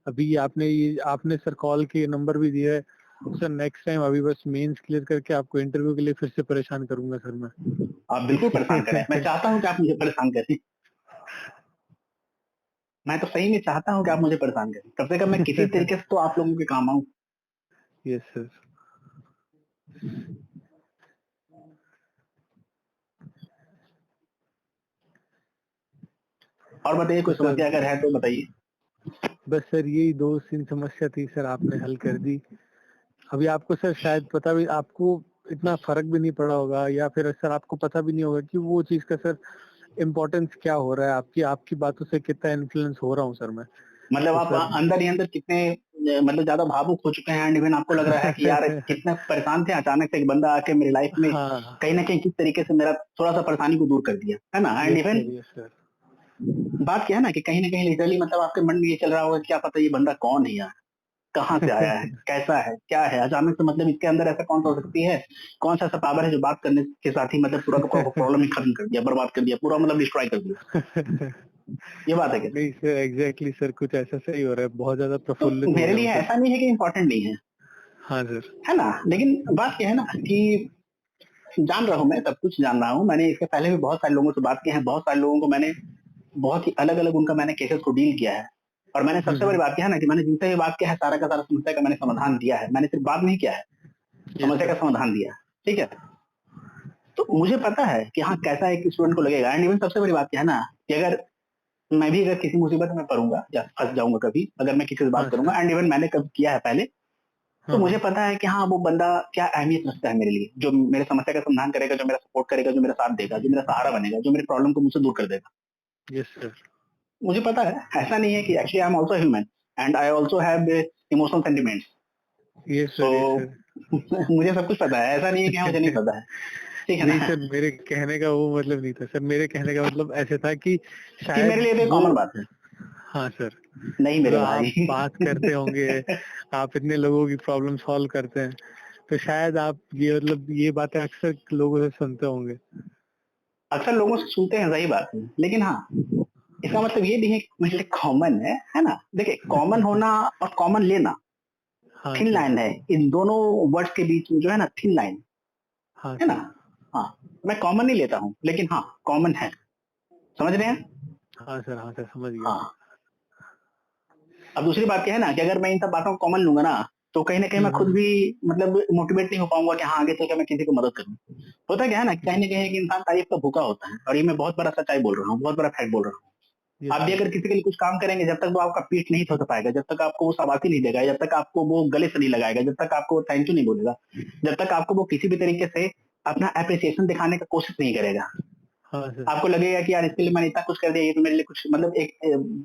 अभी आपने सर कॉल के नंबर भी दिया है, तो सर नेक्स्ट टाइम अभी बस मेंस क्लियर करके आपको इंटरव्यू के लिए फिर से परेशान करूँगा सर मैं। आप बिल्कुल परेशान करें, मैं चाहता हूँ कि आप मुझे परेशान करें। मैं तो सही में चाहता हूँ कि आप मुझे परेशान करें। कम से कम मैं किसी तरीके से तो आप लोगों के काम आऊँ। Yes sir. और बताइए, तो कोई सर समस्या अगर है तो बताइए? बस सर यही 2-3 समस्या थी सर, आपने हल कर दी। अभी आपको सर शायद पता भी आपको इतना फ़र्क भी नहीं पड़ा होगा या फिर सर आपको पता भी नहीं होगा कि वो चीज़ का सर इम्पोर्टेंस क्या हो रहा है, आपकी बातों से कितना इन्फ्लुएंस हो रहा हूँ सर मैं। मतलब तो आप सर अंदर ही अंदर कितने मतलब ज़्यादा भावुक हो चुके हैं एंड इवन आपको लग रहा है कि यार कितने परेशान थे, अचानक से एक बंदा आके मेरी लाइफ में हाँ, कहीं न कहीं किस तरीके से मेरा थोड़ा-सा परेशानी को दूर कर दिया, है ना? And yes even sir, yes sir. बात क्या है ना कि कहीं न कहीं लिटरली मतलब आपके मन में ये चल रहा होगा कि क्या पता ये बंदा कौन है यार? कहाँ से आया है? कैसा है? क्या है? अचानक से मतलब इसके अंदर ऐसा कौन-सा हो सकती है? कौन-सा ऐसा पावर है जो बात करने के साथ ही मतलब पूरा का पूरा प्रॉब्लम ही खत्म कर दिया, बर्बाद कर दिया, पूरा मतलब डिस्ट्रॉय कर दिया। ये बात है क्या? नहीं सर, एग्ज़ैक्टली सर कुछ ऐसा सही हो रहा है, बहुत ज़्यादा तो प्रफुल्लित हो मेरे गया हूँ लिए सर। ऐसा नहीं है कि इम्पोर्टेंट नहीं है, हाँ सर। है ना? लेकिन बात क्या है ना कि जान रहा हूँ मैं, सब कुछ जान रहा हूँ। मैंने इसके पहले भी बहुत सारे लोगों से बात की है, बहुत सारे लोगों को मैंने बहुत ही अलग-अलग उनका मैंने केसेज़ को डील किया है। और मैंने हुँ, सबसे बड़ी हुँ। बात क्या है ना कि मैंने जिनसे भी बात किया है, सारा का सारा समस्या का मैंने समाधान दिया है। मैंने सिर्फ़ बात नहीं किया है, यस समस्या का सर। समाधान दिया है। ठीक है? तो मुझे पता है कि हाँ, कैसा एक स्टूडेंट को लगेगा एंड इवन सबसे बड़ी बात क्या है ना कि अगर मैं भी अगर किसी मुसीबत में पड़ूँगा या फँस जाऊँगा कभी, अगर मैं किसी से बात हाँ सर। करूँगा एंड इवन मैंने कभी किया है पहले, तो हाँ, मुझे हाँ। पता है कि हाँ, वो बंदा क्या अहमियत रखता है मेरे लिए, जो मेरे समस्या का समाधान करेगा, जो मेरा सपोर्ट करेगा, जो मेरा साथ देगा, जो मेरा सहारा बनेगा, जो मेरी प्रॉब्लम को मुझसे दूर कर देगा। Yes sir. मुझे पता है, ऐसा नहीं है कि actually I am also human and I also have emotional sentiments. Yes so sir, yes sir. मुझे सब कुछ पता है, ऐसा नहीं है कि हाँ, मुझे नहीं पता है। ठीक है नहीं ना? सर, मेरे कहने का वो मतलब नहीं था सर, मेरे कहने का मतलब ऐसे था कि कि मेरे शायद लिए तो ये वो कॉमन बात है। हाँ सर, नहीं मतलब मेरे आप भाई। बात करते होंगे, आप इतने लोगों की प्रॉब्लम सॉल्व करते हैं, तो शायद आप ये मतलब ये बातें अक्सर लोगों से सुनते होंगे। अक्सर लोगों से सुनते हैं, सही बात है। लेकिन हाँ, इसका मतलब ये नहीं है कि मेरे लिए कॉमन है ना? देखिए, कॉमन होना और कॉमन लेना हाँ थिन सर, लाइन है। इन दोनों वर्ड्स के बीच में जो है ना थिन लाइन, हाँ है ना? सर। हाँ, मैं कॉमन नहीं लेता हूँ, लेकिन हाँ, कॉमन है। समझ रहे हैं? हाँ सर, समझ गया। हाँ। अब दूसरी बात क्या है ना कि अगर मैं इन सब बातों को कॉमन लूँगा ना, तो कहीं न कहीं हुँ, मैं खुद हुँ। भी मतलब मोटिवेट नहीं हो पाऊँगा कि हाँ, आगे चल के मैं किसी को मदद करूँ। होता क्या है ना, कहीं न कहीं एक इंसान तारीफ़ का भूखा होता है और ये मैं बहुत बड़ा सच्चाई बोल रहा हूँ, बहुत बड़ा फैक्ट बोल रहा हूँ। यस आप भी सर। अगर किसी के लिए कुछ काम करेंगे, जब तक वो आपका पीठ नहीं थोथ पाएगा, जब तक आपको वो शाबाशी नहीं देगा, जब तक आपको वो गले से नहीं लगाएगा, जब तक आपको वो थैंक यू नहीं बोलेगा, जब तक आपको वो किसी भी तरीके से अपना एप्रिसिएशन दिखाने का कोशिश नहीं करेगा, हाँ सर। आपको लगेगा कि यार इसके लिए मैंने इतना कुछ कर दिया, ये तो मेरे लिए कुछ मतलब एक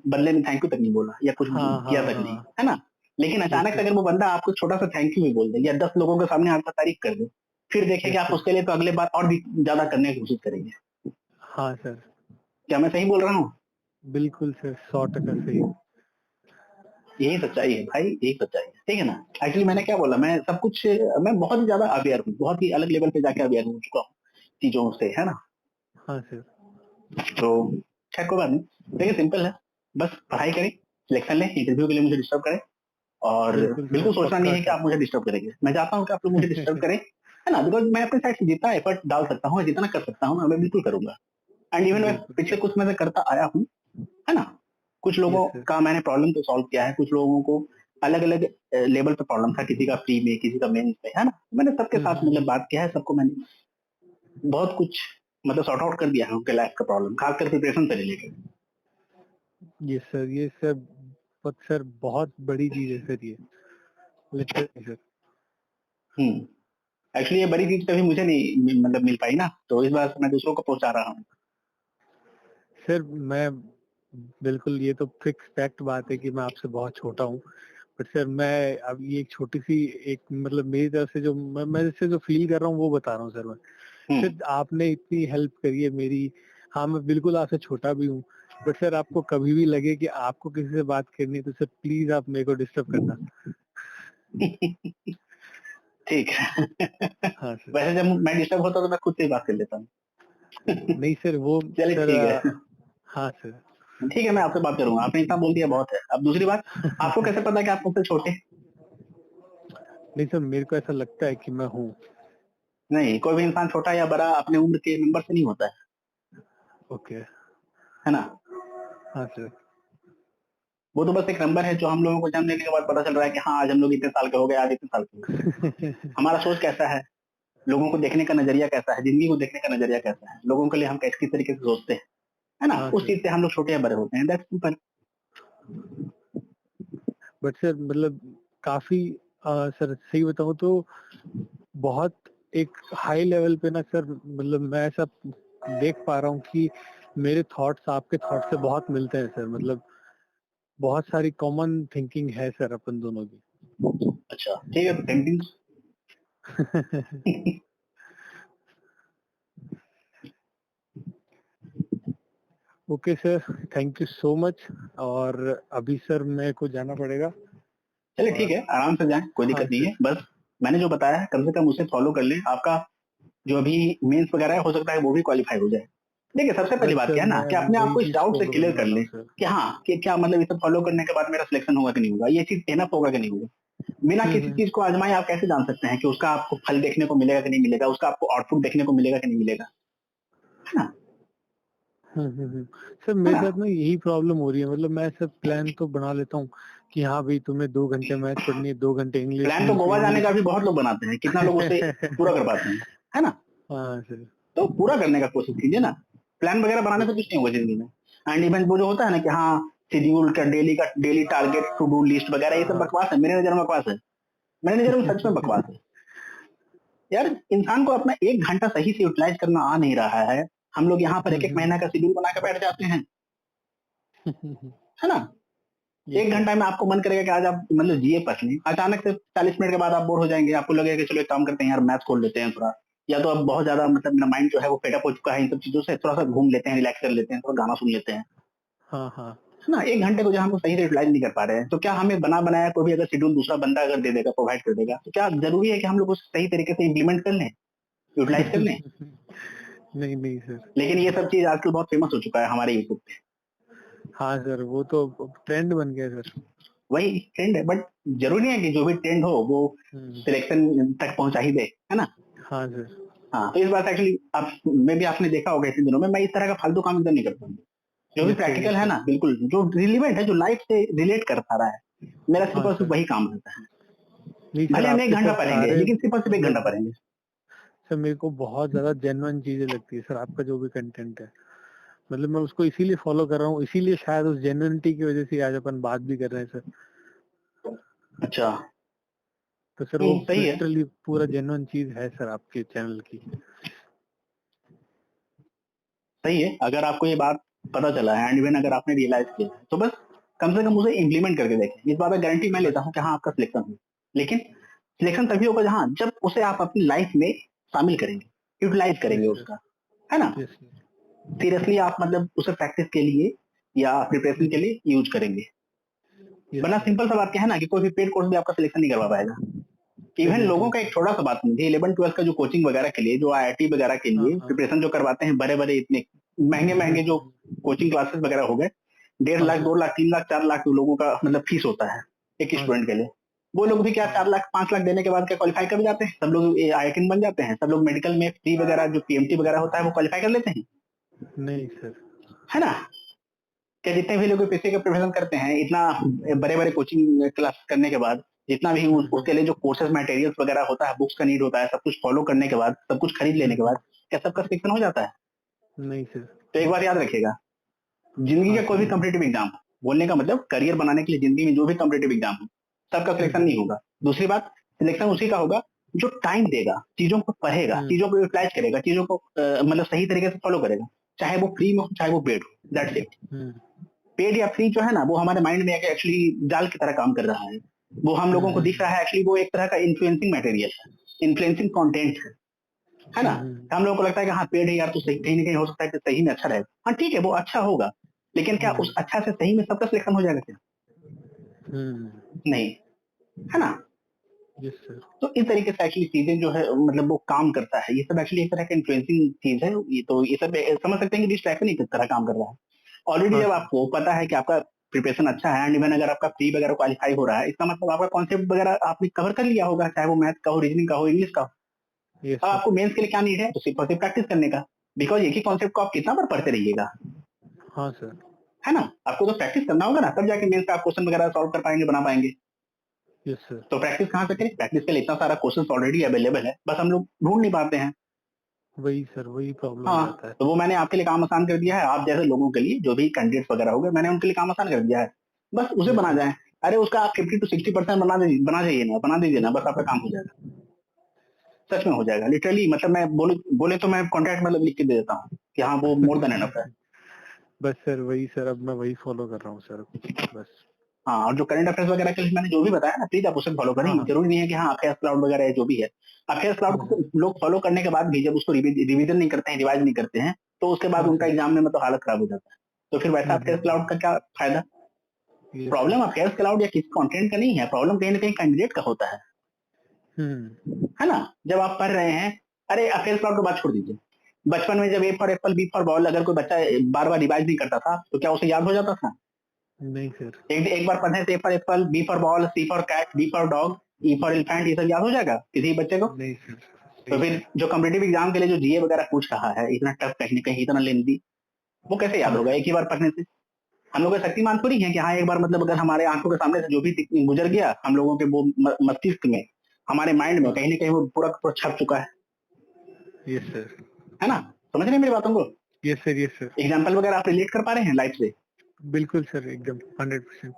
बदले में थैंक यू तक नहीं बोला या कुछ हाँ, किया हाँ, तक नहीं, हाँ। है ना? लेकिन यस अचानक से सर, अगर वो बंदा आपको छोटा-सा थैंक यू भी बोल दे या 10 लोगों के सामने आपका तारीफ कर दे, फिर देखें कि यस आप सर। उसके लिए तो अगले बार और भी ज़्यादा करने की कोशिश करेंगे। हाँ सर, क्या मैं सही बोल रहा हूँ? बिल्कुल सर, 100% सही। यही सच्चाई है भाई, यही सच्चाई है, ठीक है ना? एक्चुअली मैंने क्या बोला, मैं सब कुछ मैं बहुत ही ज़्यादा अवेयर हूँ, बहुत ही अलग लेवल पे जाके अवेयर हो चुका हूँ चीज़ों से, है ना? हाँ सर, तो खैर कोई बात नहीं। देखिए सिंपल है, बस पढ़ाई करें, सिलेक्शन लें, इंटरव्यू के लिए मुझे डिस्टर्ब करें और बिल्कुल सर, बिल्कुल सोचना नहीं पक्का है कि सर। आप मुझे डिस्टर्ब करेंगे। मैं चाहता हूँ कि आप लोग मुझे डिस्टर्ब करें, है ना? बिकॉज़ मैं अपनी साइड से जितना एफर्ट डाल सकता हूँ, जितना कर सकता हूँ ना, मैं बिल्कुल करूँगा। एंड इवन मैं बिल्कुल पिछले सर। कुछ में से करता आया हूँ, है ना? कुछ यस लोगों सर। का मैंने प्रॉब्लम तो सॉल्व किया है, कुछ लोगों को अलग-अलग लेवल पे प्रॉब्लम था, किसी का प्री में, किसी का मेंस में, है ना? मैंने सबके हुँ, साथ हुँ, मतलब हुँ। बात किया है, सबको मैंने बहुत कुछ मतलब सॉर्ट आउट कर दिया है उनके लाइफ का प्रॉब्लम, खासकर प्रिपरेशन से रिलेटेड। ये सर सर बहुत बड़ी चीज़ है सर ये, लिटरली सर। हुँ। एक्चुअली ये बड़ी चीज कभी मुझे नहीं मतलब मिल पाई ना, तो इस बार से मैं दूसरों को पहुंचा रहा हूँ। सर मैं बिल्कुल, ये तो फिक्स फैक्ट बात है कि मैं आपसे बहुत छोटा हूँ। बट सर मैं अब ये एक छोटी-सी एक मतलब मेरी तरफ से जो मैं जैसे जो फ़ील कर रहा हूँ वो बता रहा हूँ सर मैं। हम्म। सर आपने इतनी हेल्प करी है मेरी। हाँ, मैं बिल्कुल आपसे छोटा भी हूँ। बट सर आपको कभी भी लगे कि आपको किसी से बात करनी है तो सर प्लीज़ आप मेरे को डिस्टर्ब करना। ठीक है। हाँ सर। वैसे जब मैं डिस्टर्ब होता हूँ तो मैं खुद से ही बात कर लेता हूँ। नहीं सर वो चलिए सर ठीक है। हाँ सर। ठीक है, मैं आपसे बात करूंगा, आपने इतना बोल दिया बहुत है। अब दूसरी बात, आपको कैसे पता कि आप मुझसे छोटे? नहीं सर मेरे को ऐसा लगता है कि मैं हूँ। नहीं, कोई भी इंसान छोटा या बड़ा अपने उम्र के नंबर से नहीं होता ओके। है ना? हाँ सर। वो तो बस एक नंबर है जो हम लोगों को जन्म लेने के बाद पता चल रहा है कि हाँ, आज हम लोग इतने साल के हो गए, आज इतने साल के हो गए। हमारा सोच कैसा है, लोगों को देखने का नजरिया कैसा है, जिंदगी को देखने का नजरिया कैसा है, लोगों के लिए हम किस तरीके से सोचते हैं, है ना? हाँ उस सर। चीज से हम लोग छोटे या बड़े होते हैं, दैट्स सिंपल। बट सर मतलब काफ़ी सर सही बताऊँ तो बहुत एक हाई लेवल पे ना सर मतलब मैं ऐसा देख पा रहा हूँ कि मेरे थॉट्स आपके थॉट्स से बहुत मिलते हैं सर। मतलब बहुत सारी कॉमन थिंकिंग है सर अपन दोनों की। अच्छा, ठीक है, तो painting. Okay sir, thank you so much. और अभी सर मेरे को जाना पड़ेगा। चलिए ठीक और है, आराम से जाएं, कोई हाँ दिक्कत नहीं है। सर। बस मैंने जो बताया है कम से कम उसे फॉलो कर लें, आपका जो अभी मेंस वगैरह है, हो सकता है वो भी क्वालिफाई हो जाए। देखिए, सबसे पहली बस बात सर क्या है ना मैं कि अभी अपने आप वही को इस चीज़ डाउट से फॉलो क्लियर करने कर वाला ले हूँ सर। कि हाँ, कि क्या मतलब इसे फॉलो करने के बाद मेरा सिलेक्शन होगा कि नहीं होगा, ये चीज एनफ होगा कि नहीं होगा। बिना किसी हुँ। चीज को आजमाए आप कैसे जान सकते हैं कि उसका आपको फल देखने को मिलेगा कि नहीं मिलेगा, उसका आपको आउटपुट देखने को मिलेगा कि नहीं मिलेगा, है ना? हुँ। सर है मेरे ना? साथ ना यही प्रॉब्लम हो रही है। मतलब मैं सब प्लान तो बना लेता हूँ कि हाँ भाई तुम्हें 2 घंटे मैथ पढ़नी है, 2 घंटे इंग्लिश प्लान तो इंग्लिश गोवा जाने इंग्लिश। का भी बहुत लोग बनाते हैं, कितना लोग उसे पूरा कर पाते हैं, है ना? हाँ सर। तो पूरा करने का कोशिश कीजिए ना। प्लान वगैरह बनाने से कुछ नहीं होगा जिंदगी में। एंड इवन वो जो होता है ना कि हाँ, शेड्यूल का daily target, to do list वगैरह, ये सब हाँ। बकवास है, मेरे नजर में बकवास है। मेरे नजर में सच में बकवास है। यार, इंसान को अपना 1 घंटा सही से यूटिलाइज करना आ नहीं रहा है। हम लोग यहाँ पर हुँ, एक एक हुँ। महीना का शेड्यूल बना के बैठ जाते हैं, है ना? यस एक सर। घंटा में आपको मन करेगा कि आज आप मतलब जिए पच लें, अचानक से 40 मिनट के बाद आप बोर हो जाएंगे, आपको लगेगा कि चलो एक काम करते हैं यार, मैथ खोल लेते हैं थोड़ा। या तो अब बहुत ज्यादा मतलब मेरा माइंड जो है वो फेडअप हो चुका है इन सब चीजों से, थोड़ा सा घूम लेते हैं, रिलैक्स कर लेते हैं, थोड़ा गाना सुन लेते हैं, हाँ। है ना? 1 घंटे को जो हम लोग सही से यूटिलाइज नहीं कर पा रहे हैं, तो क्या हमें बना बनाया कोई भी अगर शेड्यूल दूसरा बंदा अगर दे देगा, प्रोवाइड कर देगा, तो क्या जरूरी है कि हम लोग उसे सही तरीके से इम्प्लीमेंट कर लें, यूटिलाइज कर लें? नहीं सर। लेकिन ये सब चीज आजकल बहुत फेमस हो चुका है हमारे यूट्यूब पे। हाँ सर, वो तो ट्रेंड बन गया सर। वही ट्रेंड है, बट जरूरी है कि जो भी ट्रेंड हो वो हुँ। सिलेक्शन तक पहुंचा ही दे, है ना? हाँ सर। हाँ, तो इस बात एक्चुअली आप में भी आपने देखा होगा इतने दिनों में, मैं इस तरह का फालतू काम एकदम नहीं करता हूँ। जो भी प्रैक्टिकल यस है सर। ना, बिल्कुल जो रिलेवेंट है, जो लाइफ से रिलेट कर पा रहा है, मेरा सिर्फ हाँ और सिर्फ सर। वही काम रहता है। नहीं सर भले हम एक आपके घंटा सर पढ़ेंगे, सारे लेकिन सिर्फ और सिर्फ 1 घंटा मतलब पढ़ेंगे। सर मेरे को बहुत ज़्यादा जेन्युइन चीज़ें लगती है सर आपका जो भी कंटेंट है। मतलब मैं उसको इसीलिए फॉलो कर रहा हूँ, इसीलिए शायद उस जेन्युइनिटी की वज़ह से आज अपन बात भी कर रहे हैं सर। अच्छा। तो सर वो सही है। लिटरली पूरा जेन्युइन चीज़ है सर आपके चैनल की। सही है, अगर आपको ये बात पता चला है एंड इवन अगर आपने रियलाइज किया है, तो बस कम से कम उसे इम्प्लीमेंट करके देखें। इस बात में गारंटी मैं हाँ लेता हूँ सर। कि हाँ, आपका सिलेक्शन हो। लेकिन सिलेक्शन तभी होगा जहाँ जब उसे आप अपनी लाइफ में शामिल करेंगे, यूटिलाइज यस करेंगे सर। उसका, है ना? Yes sir. सीरियसली आप मतलब उसे प्रैक्टिस के लिए या प्रिपरेशन के लिए यूज करेंगे। यस वरना सर। सिंपल सा बात क्या है ना कि कोई भी पेड कोर्स भी आपका सिलेक्शन नहीं करवा पाएगा। इवन लोगों एग्ज़ैक्टली का सर। एक छोटा सा बात समझिए, 11-12 का जो कोचिंग वगैरह के लिए, जो आईआईटी वगैरह के लिए हाँ। प्रिपरेशन जो करवाते हैं, बड़े बड़े इतने महंगे महंगे जो कोचिंग क्लासेस वगैरह हो गए, 1.5 लाख, हाँ 2 लाख, 3 लाख, 4 लाख लोगों का मतलब फीस होता है एक हाँ स्टूडेंट सर। के लिए। वो लोग भी क्या हाँ। 4 लाख, 5 लाख देने के बाद क्या क्वालिफाई कर जाते हैं? सब लोग आईआईटी बन जाते हैं? सब लोग मेडिकल में फ्री वगैरह जो पीएमटी वगैरह होता है वो क्वालिफाई कर लेते हैं? नहीं सर। है ना? क्या जितने भी लोग पीसी का प्रिपरेशन करते हैं, इतना बड़े बड़े कोचिंग क्लास करने के बाद, जितना भी उसके लिए जो कोर्सेज मटेरियल्स वगैरह होता है, बुक्स का नीड होता है, सब कुछ फॉलो करने के बाद, सब कुछ खरीद लेने के बाद, क्या सबका सिलेक्शन हो जाता है? नहीं सर। तो एक बात याद रखिएगा, जिंदगी हाँ का कोई सर। भी कॉम्पिटेटिव एग्जाम, बोलने का मतलब करियर बनाने के लिए जिंदगी में जो भी कॉम्पिटेटिव एग्जाम हो, सबका सिलेक्शन नहीं होगा। दूसरी बात, सिलेक्शन उसी का होगा जो टाइम देगा, चीज़ों को पढ़ेगा, हुँ, चीज़ों को यूटिलाइज़ करेगा, चीज़ों को मतलब सही तरीके से फ़ॉलो करेगा, चाहे वो फ्री में हो, चाहे वो पेड हो, दैट्स इट। हुँ, पेड या फ्री जो है ना, वो हमारे माइंड में एक एक्चुअली जाल की तरह काम कर रहा है। वो हम हुँ, लोगों को दिख हुँ, रहा है, एक्चुअली वो एक तरह का इन्फ्लुएंसिंग मटेरियल है, इन्फ्लुएंसिंग कंटेंट है ना? हुँ, हुँ, हम लोगों को लगता है कि हाँ, पेड है यार तो सही कहीं न कहीं हो सकता है कि सही में अच्छा रहेगा। हाँ, ठीक है वो अच्छा होगा, लेकिन क्या हुँ, उस अच्छा से सही में सबका सिलेक्शन हो जाएगा क्या? हुँ, नहीं, है ना? Yes sir. तो इस तरीके से एक्चुअली चीज़ें जो है मतलब वो काम करता है। ये सब एक्चुअली एक तरह का इन्फ्लुएंसिंग चीज़ है। ये तो ये सब समझ सकते हैं कि डिस्ट्रैक्शन ही किस तरह काम कर रहा है। ऑलरेडी हाँ जब सर, आपको पता है कि आपका प्रिपरेशन अच्छा है एंड इवन अगर आपका प्री वगैरह क्वालीफाई हो रहा है, इसका मतलब आपका कॉन्सेप्ट वगैरह आपने कवर कर लिया होगा, चाहे वो मैथ का हो, रीजनिंग का हो, इंग्लिश का हो। यस अब सर। आपको मेंस के लिए क्या नीड है? तो सिर्फ और सिर्फ प्रैक्टिस करने का। बिकॉज़ एक ही कॉन्सेप्ट को आप कितना बार पढ़ते रहिएगा, हाँ सर, है ना? आपको तो प्रैक्टिस करना होगा ना, तब जाके मेंस का आप क्वेश्चन वगैरह सॉल्व कर पाएँगे, बना पाएँगे। Yes sir. तो प्रैक्टिस कहाँ से करें? प्रैक्टिस के लिए इतना सारा क्वेश्चन्स ऑलरेडी अवेलेबल है, बस हम लोग ढूँढ नहीं पाते हैं। वही सर, वही प्रॉब्लम हो हाँ, जाता है। तो वो मैंने आपके लिए काम आसान कर दिया है, आप जैसे लोगों के लिए, जो भी कैंडिडेट्स वगैरह हो गए, मैंने उनके लिए काम आसान कर दिया है। बस उसे यस बना सर। जाएँ। अरे उसका आप 50 टू 60% बना दीजिए ना, बस आपका काम हो जाएगा। सच में हो जाएगा, लिटरली मतलब मैं बोले तो मैं कॉन्ट्रैक्ट मतलब लिख के दे देता हूँ, कि हाँ, वो मोर देन इनफ है। बस सर वही सर, अब मैं वही फ़ॉलो कर रहा हूँ सर, बस। हाँ, और जो करंट अफेयर्स वगैरह के लिए मैंने जो भी बताया ना, प्लीज़ आप उसे फॉलो करें। हाँ, हाँ। ज़रूरी नहीं है कि हाँ, अफेयर्स क्लाउड वगैरह है, जो भी है। अफेयर्स क्लाउड हाँ को सर, लोग फॉलो करने के बाद भी जब उसको रिवीजन नहीं करते हैं, रिवाइज़ नहीं करते हैं, तो उसके बाद हाँ उनका सर। एग्ज़ाम में मतलब हालत खराब हो जाता है। तो फिर वैसा हुँ, अफेयर्स हुँ। क्लाउड का क्या फ़ायदा? Yes problem sir. Affairs cloud या किसी कंटेंट का नहीं है, प्रॉब्लम कहीं न कहीं कैंडिडेट का होता हुँ, है ना? जब आप पढ़ रहे हैं अरे अफेयर्स क्लाउड तो बात छोड़ दीजिए। बचपन में जब A for apple, B for ball अगर कोई बच्चा बार-बार रिवाइज़ नहीं करता था, तो क्या उसे याद हो जाता था? नहीं सर। एक एक बार पढ़ने से A for apple, B for ball, C for cat, D for dog, E for elephant ये सब याद हो जाएगा किसी बच्चे को? नहीं सर, तो नहीं फिर सर। जो कॉम्पिटिटिव एग्ज़ाम के लिए जो जीए वगैरह पूछ रहा है, इतना टफ कहीं न कहीं, इतना लेंथी, वो कैसे याद हाँ होगा सर। एक ही बार पढ़ने से? हम लोग कोई शक्तिमान थोड़ी हैं कि हाँ, एक बार मतलब अगर हमारे आँखों के सामने से जो भी गुज़र गया, हम लोगों के वो मस्तिष्क में, हमारे माइंड में हाँ। कहीं न कहीं वो पूरा का पूरा छप चुका यस सर। है ना? समझ रहे हैं मेरी बातों को? Yes sir, yes sir. Example वगैरह आप रिलेट कर पा रहे हैं लाइफ़ से? बिल्कुल सर, एकदम 100%।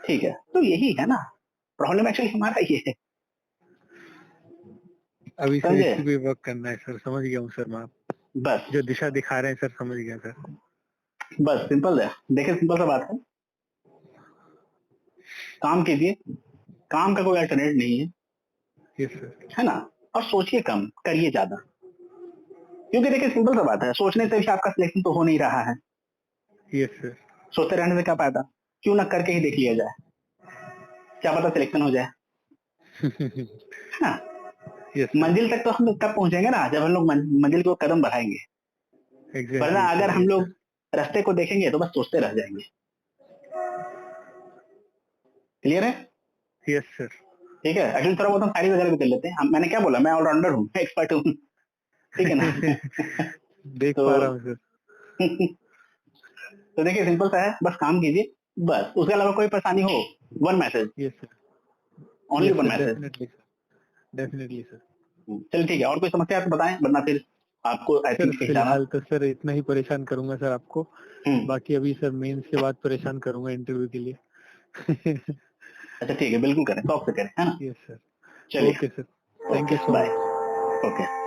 ठीक है, तो यही है ना, प्रॉब्लम एक्चुअली हमारा ये है, अभी सर समझे? इसी पे वर्क करना है सर, समझ गया हूँ सर मैं आप बस, जो दिशा दिखा रहे हैं सर, समझ गया सर। बस सिंपल है। देखिए सिंपल सा बात है, काम कीजिए, काम का कोई अल्टरनेट नहीं यस सर। है ना? और सोचिए कम, करिए ज़्यादा। क्योंकि देखिए सिंपल सा बात है, सोचने से भी आपका सिलेक्शन तो हो नहीं रहा है, यस सर। सोचते रहने से क्या फ़ायदा? क्यों ना करके ही देख लिया जाए, क्या पता सिलेक्शन हो जाए, है ना? Yes sir. मंज़िल तक तो हम लोग तब पहुँचेंगे ना, जब हम लोग मंज़िल की ओर कदम बढ़ाएँगे, वरना एग्ज़ैक्टली अगर सर, हम यस लोग सर। रास्ते को देखेंगे तो बस सोचते रह जाएँगे। क्लियर है? Yes sir. ठीक है? एक्चुअली थोड़ा बहुत हम शायरी वगैरह भी कर लेते हैं। मैंने क्या बोला मैं ऑलराउंडर हूँ, मैं एक्सपर्ट हूँ। ठीक है ना? देख तो पा रहा हूँ सर। तो देखिए सिंपल सा है, बस काम कीजिए, बस उसके अलावा कोई परेशानी हो, one message, yes sir. Only yes one sir, message. Definitely sir, definitely sir. चलिए ठीक है, और कोई समस्या है तो बताएँ वरना फिर आपको आई सर थिंक कहीं जाना फिलहाल तो सर इतना ही परेशान करूँगा सर आपको, हुँ, बाकी अभी सर मेंस के बाद परेशान करूँगा इंटरव्यू के लिए। अच्छा ठीक है, बिल्कुल करें, शौक से करें, है ना? Yes sir. चलिए, okay sir. Thank okay, you so bye, much. Okay.